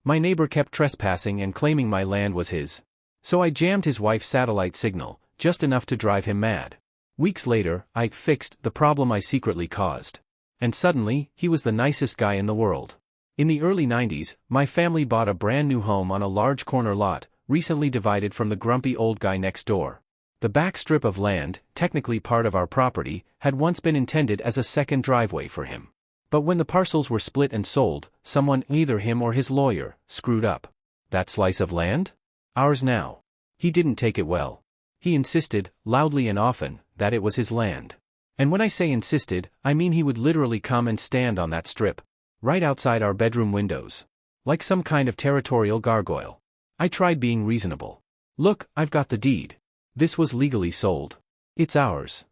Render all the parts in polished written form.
My neighbor kept trespassing and claiming my land was his. So I jammed his wife's satellite signal, just enough to drive him mad. Weeks later, I fixed the problem I secretly caused. And suddenly, he was the nicest guy in the world. In the early 90s, my family bought a brand new home on a large corner lot, recently divided from the grumpy old guy next door. The back strip of land, technically part of our property, had once been intended as a second driveway for him. But when the parcels were split and sold, someone, either him or his lawyer, screwed up. That slice of land? Ours now. He didn't take it well. He insisted, loudly and often, that it was his land. And when I say insisted, I mean he would literally come and stand on that strip, right outside our bedroom windows. Like some kind of territorial gargoyle. I tried being reasonable. Look, I've got the deed. This was legally sold. It's ours.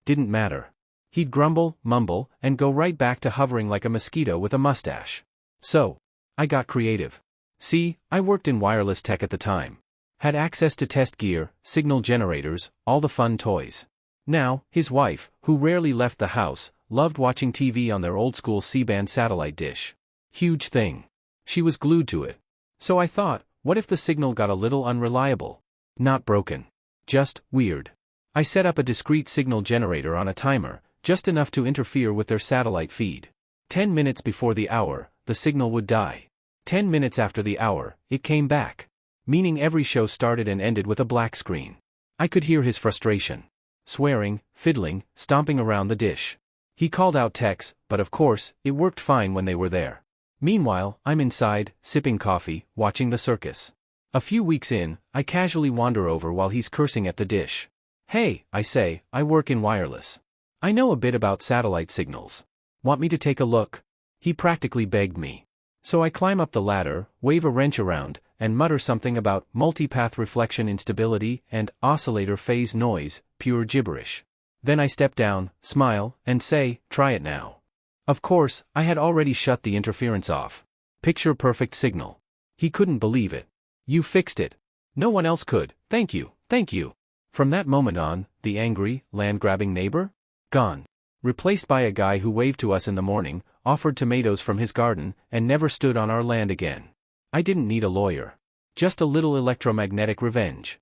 Didn't matter. He'd grumble, mumble, and go right back to hovering like a mosquito with a mustache. So, I got creative. See, I worked in wireless tech at the time. Had access to test gear, signal generators, all the fun toys. Now, his wife, who rarely left the house, loved watching TV on their old-school C-band satellite dish. Huge thing. She was glued to it. So I thought, what if the signal got a little unreliable? Not broken. Just weird. I set up a discrete signal generator on a timer, just enough to interfere with their satellite feed. 10 minutes before the hour, the signal would die. 10 minutes after the hour, it came back. Meaning every show started and ended with a black screen. I could hear his frustration. Swearing, fiddling, stomping around the dish. He called out techs, but of course, it worked fine when they were there. Meanwhile, I'm inside, sipping coffee, watching the circus. A few weeks in, I casually wander over while he's cursing at the dish. Hey, I say, I work in wireless. I know a bit about satellite signals. Want me to take a look? He practically begged me. So I climb up the ladder, wave a wrench around, and mutter something about multipath reflection instability and oscillator phase noise, pure gibberish. Then I step down, smile, and say, try it now. Of course, I had already shut the interference off. Picture perfect signal. He couldn't believe it. You fixed it. No one else could, thank you, thank you. From that moment on, the angry, land-grabbing neighbor? Gone. Replaced by a guy who waved to us in the morning, offered tomatoes from his garden, and never stood on our land again. I didn't need a lawyer. Just a little electromagnetic revenge.